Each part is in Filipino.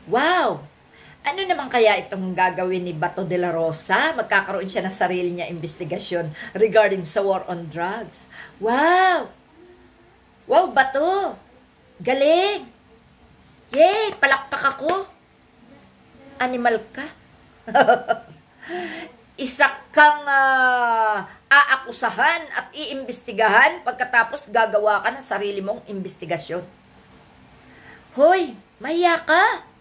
Wow! Ano naman kaya itong gagawin ni Bato de la Rosa? Magkakaroon siya ng sarili niya investigasyon regarding sa war on drugs. Wow! Wow, Bato! Galing! Yay! Palakpak ako! Animal ka? Isa kang aakusahan at iimbestigahan pagkatapos gagawa ka ng sarili mong investigasyon. Hoy! Mahiya ka!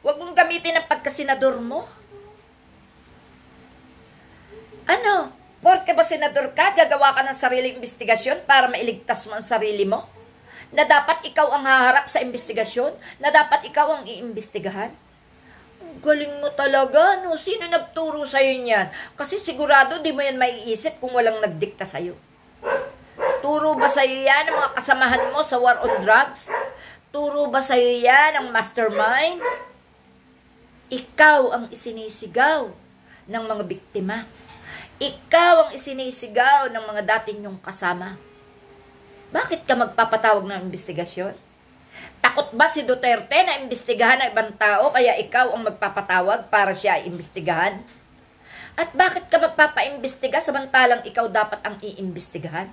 Huwag mong gamitin ang pagkasenador mo. Ano? Porke ba senador ka, gagawa ka ng sariling investigasyon para mailigtas mo ang sarili mo? Na dapat ikaw ang haharap sa investigasyon? Na dapat ikaw ang iimbestigahan? Galing mo talaga, no? Sino nagturo sa'yo niyan? Kasi sigurado di mo yan maiisip kung walang nagdikta sa'yo. Turo ba sa'yo yan ang mga kasamahan mo sa war on drugs? Turo ba sa'yo yan ang mastermind? Ikaw ang isinisigaw ng mga biktima. Ikaw ang isinisigaw ng mga dating niyong kasama. Bakit ka magpapatawag ng investigasyon? Takot ba si Duterte na imbestigahan ng ibang tao kaya ikaw ang magpapatawag para siya imbestigahan? At bakit ka magpapaimbestiga samantalang ikaw dapat ang iimbestigahan?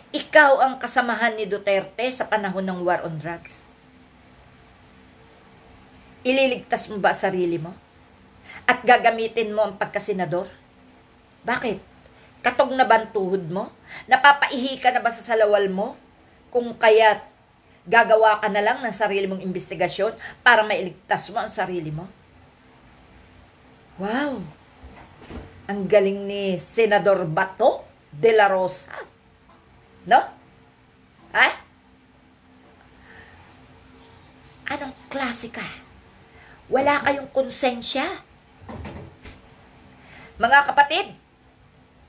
Ikaw ang kasamahan ni Duterte sa panahon ng war on drugs. Ililigtas mo ba sarili mo? At gagamitin mo ang pagkasenador? Bakit? Katog na ba ang tuhod mo? Napapaihi ka na ba sa salawal mo? Kung kaya gagawa ka na lang ng sarili mong investigasyon para mailigtas mo ang sarili mo? Wow! Ang galing ni Senador Bato de la Rosa. No? Ha? Anong klase ka? Wala kayong konsensya. Mga kapatid,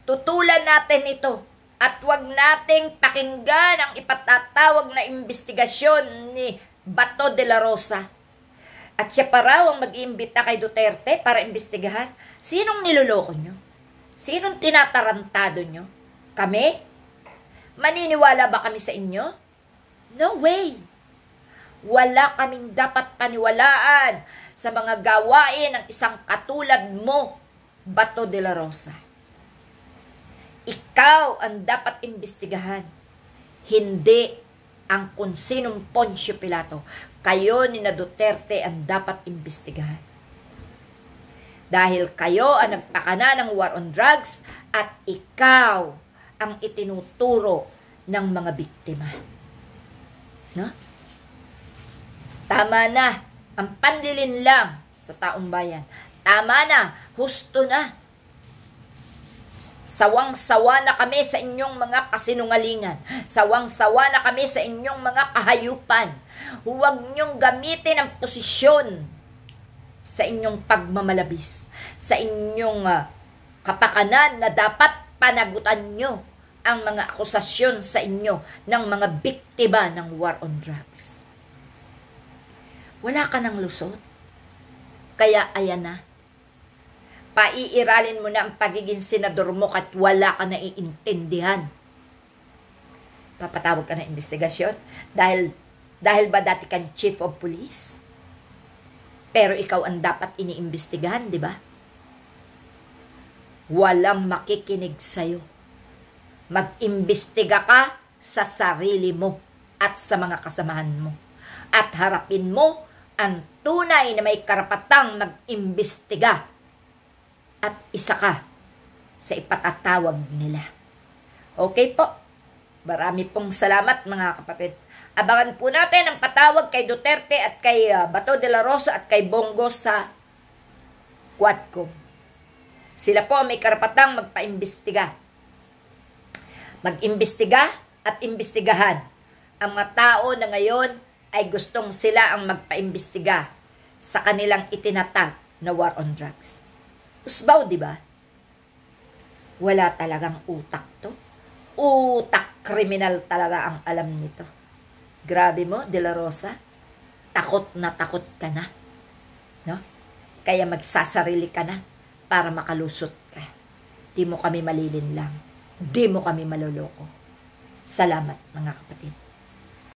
tutulan natin ito at huwag nating pakinggan ang ipatatawag na investigasyon ni Bato de la Rosa. At siya pa raw ang mag-iimbita kay Duterte para imbestigahan. Sinong niloloko nyo? Sinong tinatarantado nyo? Kami? Maniniwala ba kami sa inyo? No way! Wala kaming dapat paniwalaan sa mga gawain ng isang katulad mo, Bato de la Rosa. Ikaw ang dapat imbestigahan, hindi ang kung sinong Poncio Pilato. Kayo ni na Duterte ang dapat imbestigahan. Dahil kayo ang nagpakana ng war on drugs at ikaw ang itinuturo ng mga biktima. No? Tama na ang panlilin lang sa taong bayan. Tama na, husto na. Sawang-sawa na kami sa inyong mga kasinungalingan. Sawang-sawa na kami sa inyong mga kahayupan. Huwag niyong gamitin ang posisyon sa inyong pagmamalabis, sa inyong kapakanan na dapat panagutan nyo ang mga akusasyon sa inyo ng mga biktima ng war on drugs. Wala ka ng lusot. Kaya ayan na. Paiiralin mo na ang pagiging senador mo at wala ka na iintindihan. Papatawag ka na investigasyon dahil ba dati kang chief of police? Pero ikaw ang dapat iniimbestigahan, di ba? Walang makikinig sa'yo. Mag-imbestiga ka sa sarili mo at sa mga kasamahan mo. At harapin mo ang tunay na may karapatang mag-imbestiga at isa ka sa ipatatawag nila. Okay po. Marami pong salamat mga kapatid. Abangan po natin ang patawag kay Duterte at kay Bato de la Rosa at kay Bongo sa Quadcom. Sila po may karapatang magpaimbestiga. Mag-imbestiga at imbestigahan ang mga tao na ngayon ay gustong sila ang magpaimbestiga sa kanilang itinatag na war on drugs. Usbaw, di ba? Wala talagang utak to. Utak kriminal talaga ang alam nito. Grabe mo, De La Rosa. Takot na takot ka na. No? Kaya magsasarili ka na para makalusot ka. Di mo kami malilinlang. Di mo kami maloloko. Salamat mga kapatid.